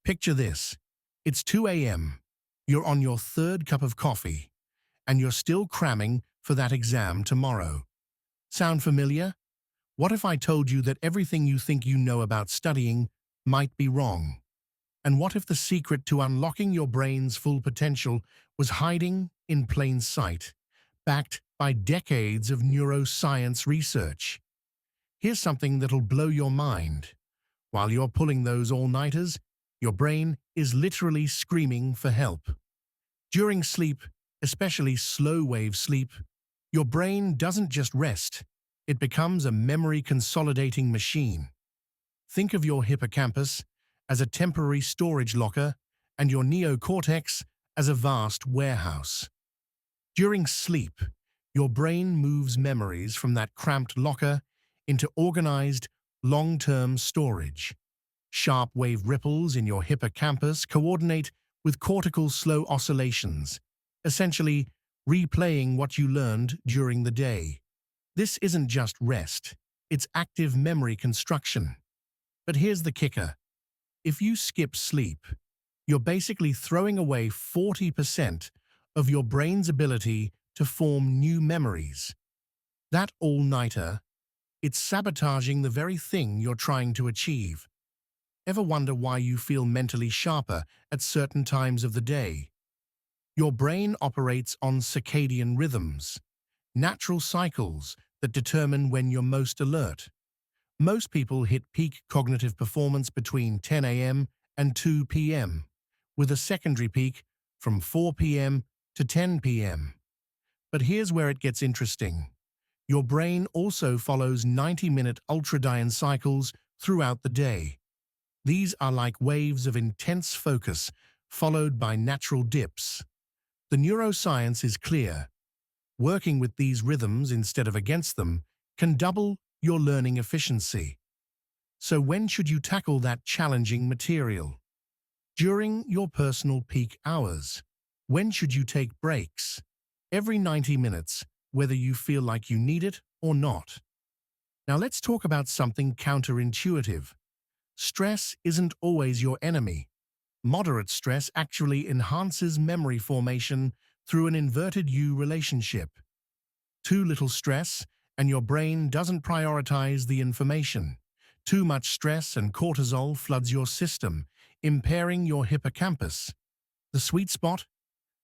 Picture this. It's 2 a.m. You're on your third cup of coffee, and you're still cramming for that exam tomorrow. Sound familiar? What if I told you that everything you think you know about studying might be wrong? And what if the secret to unlocking your brain's full potential was hiding in plain sight, backed by decades of neuroscience research? Here's something that'll blow your mind. While you're pulling those all-nighters, your brain is literally screaming for help. During sleep, especially slow-wave sleep, your brain doesn't just rest, it becomes a memory-consolidating machine. Think of your hippocampus as a temporary storage locker and your neocortex as a vast warehouse. During sleep, your brain moves memories from that cramped locker into organized, long-term storage. Sharp wave ripples in your hippocampus coordinate with cortical slow oscillations, essentially replaying what you learned during the day. This isn't just rest, it's active memory construction. But here's the kicker. If you skip sleep, you're basically throwing away 40% of your brain's ability to form new memories. That all-nighter, it's sabotaging the very thing you're trying to achieve. Ever wonder why you feel mentally sharper at certain times of the day? Your brain operates on circadian rhythms, natural cycles that determine when you're most alert. Most people hit peak cognitive performance between 10 a.m. and 2 p.m., with a secondary peak from 4 p.m. to 10 p.m. But here's where it gets interesting. Your brain also follows 90-minute ultradian cycles throughout the day. These are like waves of intense focus, followed by natural dips. The neuroscience is clear. Working with these rhythms instead of against them can double your learning efficiency. So when should you tackle that challenging material? During your personal peak hours. When should you take breaks? Every 90 minutes, whether you feel like you need it or not. Now let's talk about something counterintuitive. Stress isn't always your enemy. Moderate stress actually enhances memory formation through an inverted U relationship. Too little stress, and your brain doesn't prioritize the information. Too much stress and cortisol floods your system, impairing your hippocampus. The sweet spot?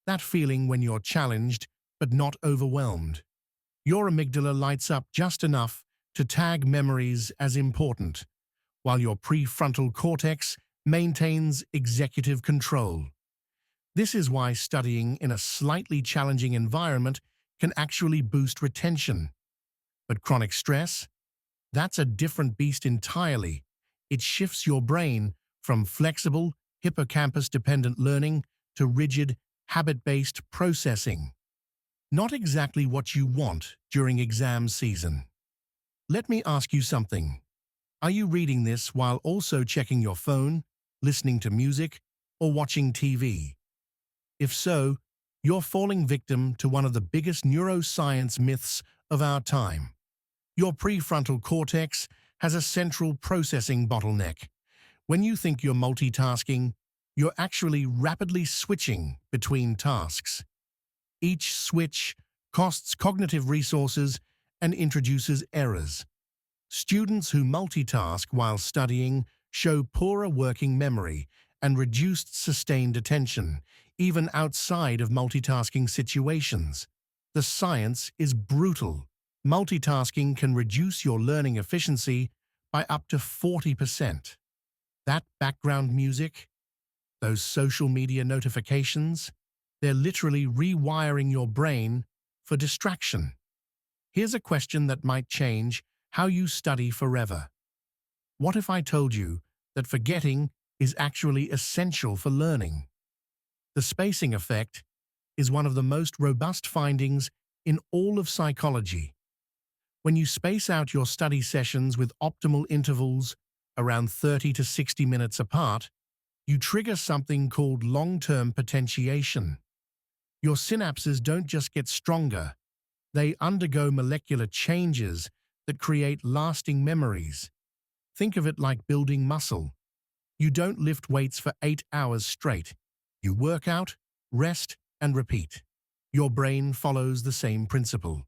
That feeling when you're challenged but not overwhelmed. Your amygdala lights up just enough to tag memories as important, while your prefrontal cortex maintains executive control. This is why studying in a slightly challenging environment can actually boost retention. But chronic stress? That's a different beast entirely. It shifts your brain from flexible, hippocampus-dependent learning to rigid, habit-based processing. Not exactly what you want during exam season. Let me ask you something. Are you reading this while also checking your phone, listening to music, or watching TV? If so, you're falling victim to one of the biggest neuroscience myths of our time. Your prefrontal cortex has a central processing bottleneck. When you think you're multitasking, you're actually rapidly switching between tasks. Each switch costs cognitive resources and introduces errors. Students who multitask while studying show poorer working memory and reduced sustained attention, even outside of multitasking situations. The science is brutal. Multitasking can reduce your learning efficiency by up to 40%. That background music, those social media notifications, they're literally rewiring your brain for distraction. Here's a question that might change how you study forever. What if I told you that forgetting is actually essential for learning? The spacing effect is one of the most robust findings in all of psychology. When you space out your study sessions with optimal intervals around 30 to 60 minutes apart, you trigger something called long-term potentiation. Your synapses don't just get stronger, they undergo molecular changes that create lasting memories. Think of it like building muscle. You don't lift weights for 8 hours straight. You work out, rest, and repeat. Your brain follows the same principle.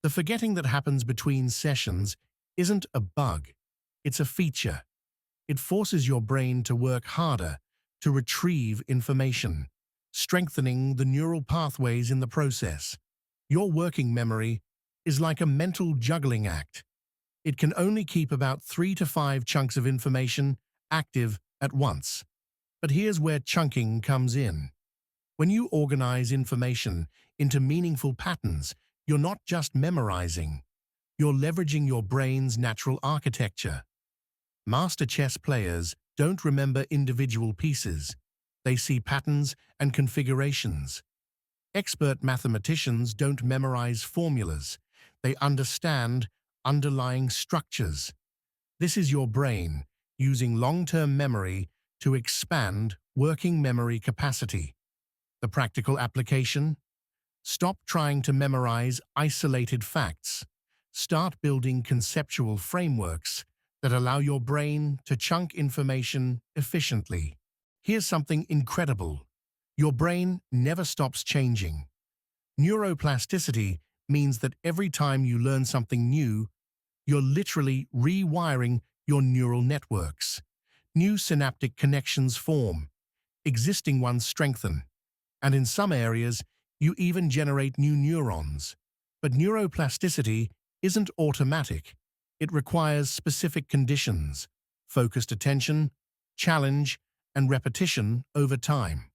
The forgetting that happens between sessions isn't a bug, it's a feature. It forces your brain to work harder to retrieve information, strengthening the neural pathways in the process. Your working memory is like a mental juggling act. It can only keep about 3 to 5 chunks of information active at once. But here's where chunking comes in. When you organize information into meaningful patterns, you're not just memorizing, you're leveraging your brain's natural architecture. Master chess players don't remember individual pieces. They see patterns and configurations. Expert mathematicians don't memorize formulas. They understand underlying structures. This is your brain using long-term memory to expand working memory capacity. The practical application? Stop trying to memorize isolated facts. Start building conceptual frameworks that allow your brain to chunk information efficiently. Here's something incredible. Your brain never stops changing. Neuroplasticity means that every time you learn something new, you're literally rewiring your neural networks. New synaptic connections form, existing ones strengthen, and in some areas, you even generate new neurons. But neuroplasticity isn't automatic. It requires specific conditions, focused attention, challenge, and repetition over time.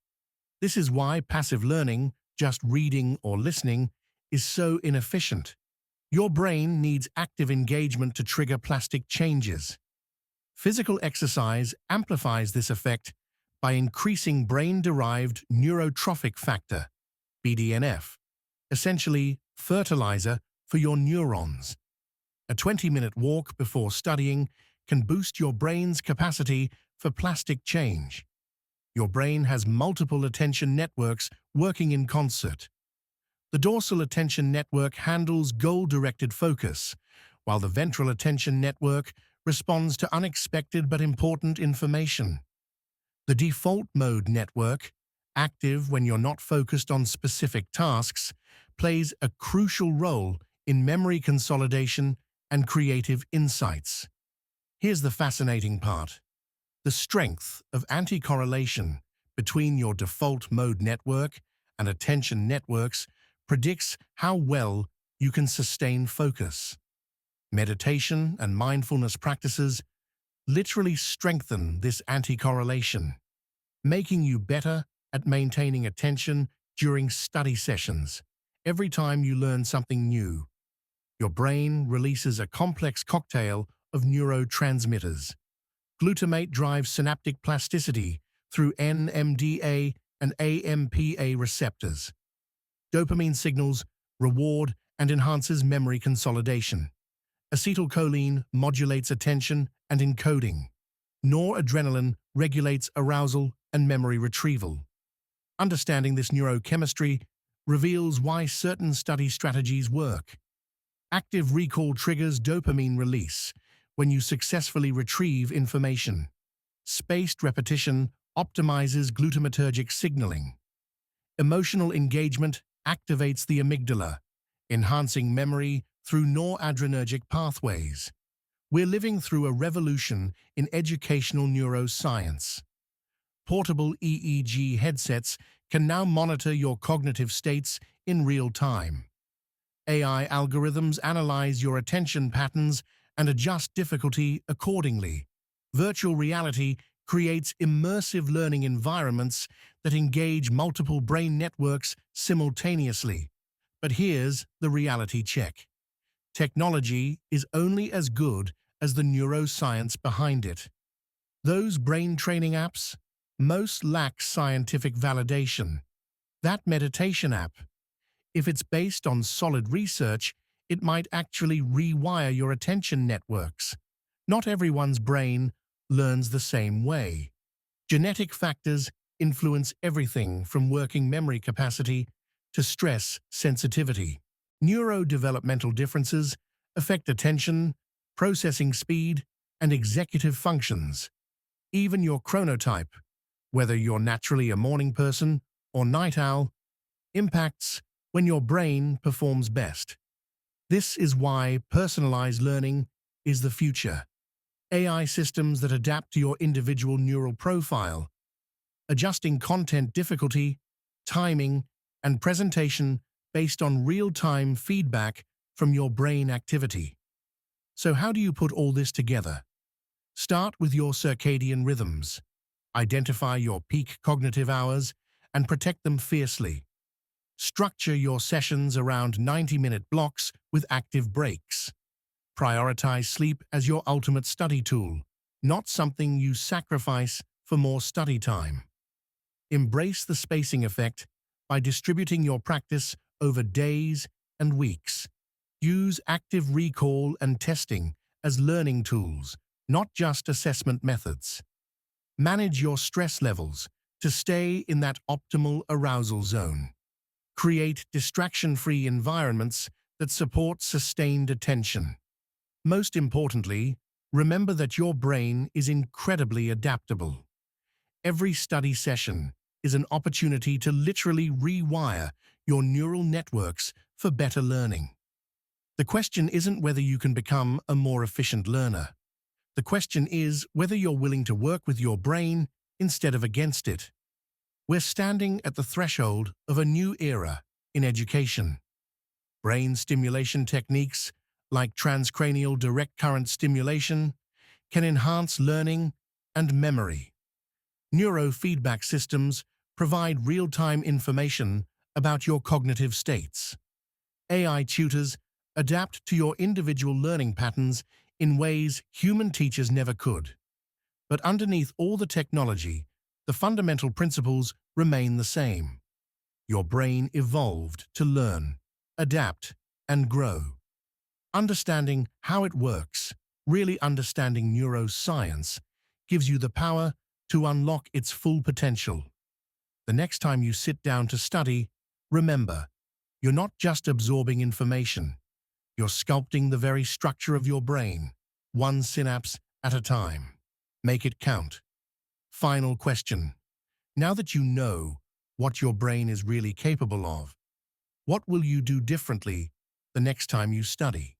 This is why passive learning, just reading or listening, is so inefficient. Your brain needs active engagement to trigger plastic changes. Physical exercise amplifies this effect by increasing brain-derived neurotrophic factor, BDNF, essentially fertilizer for your neurons. A 20-minute walk before studying can boost your brain's capacity for plastic change. Your brain has multiple attention networks working in concert. The dorsal attention network handles goal-directed focus, while the ventral attention network responds to unexpected but important information. The default mode network, active when you're not focused on specific tasks, plays a crucial role in memory consolidation and creative insights. Here's the fascinating part. The strength of anti-correlation between your default mode network and attention networks predicts how well you can sustain focus. Meditation and mindfulness practices literally strengthen this anti-correlation, making you better at maintaining attention during study sessions. Every time you learn something new, your brain releases a complex cocktail of neurotransmitters. Glutamate drives synaptic plasticity through NMDA and AMPA receptors. Dopamine signals reward and enhances memory consolidation. Acetylcholine modulates attention and encoding. Noradrenaline regulates arousal and memory retrieval. Understanding this neurochemistry reveals why certain study strategies work. Active recall triggers dopamine release when you successfully retrieve information. Spaced repetition optimizes glutamatergic signaling. Emotional engagement activates the amygdala, enhancing memory through noradrenergic pathways. We're living through a revolution in educational neuroscience. Portable EEG headsets can now monitor your cognitive states in real time. AI algorithms analyze your attention patterns and adjust difficulty accordingly. Virtual reality creates immersive learning environments that engage multiple brain networks simultaneously. But here's the reality check. Technology is only as good as the neuroscience behind it. Those brain training apps, most lack scientific validation. That meditation app, if it's based on solid research, it might actually rewire your attention networks. Not everyone's brain learns the same way. Genetic factors influence everything from working memory capacity to stress sensitivity. Neurodevelopmental differences affect attention, processing speed, and executive functions. Even your chronotype, whether you're naturally a morning person or night owl, impacts when your brain performs best. This is why personalized learning is the future. AI systems that adapt to your individual neural profile, adjusting content difficulty, timing, and presentation based on real-time feedback from your brain activity. So how do you put all this together? Start with your circadian rhythms. Identify your peak cognitive hours and protect them fiercely. Structure your sessions around 90-minute blocks with active breaks. Prioritize sleep as your ultimate study tool, not something you sacrifice for more study time. Embrace the spacing effect by distributing your practice over days and weeks. Use active recall and testing as learning tools, not just assessment methods. Manage your stress levels to stay in that optimal arousal zone. Create distraction-free environments that support sustained attention. Most importantly, remember that your brain is incredibly adaptable. Every study session is an opportunity to literally rewire your neural networks for better learning. The question isn't whether you can become a more efficient learner. The question is whether you're willing to work with your brain instead of against it. We're standing at the threshold of a new era in education. Brain stimulation techniques like transcranial direct current stimulation can enhance learning and memory. Neurofeedback systems provide real-time information about your cognitive states. AI tutors adapt to your individual learning patterns in ways human teachers never could. But underneath all the technology, the fundamental principles remain the same. Your brain evolved to learn, adapt, and grow. Understanding how it works, really understanding neuroscience, gives you the power to unlock its full potential. The next time you sit down to study, remember, you're not just absorbing information, you're sculpting the very structure of your brain, one synapse at a time. Make it count. Final question. Now that you know what your brain is really capable of, what will you do differently the next time you study?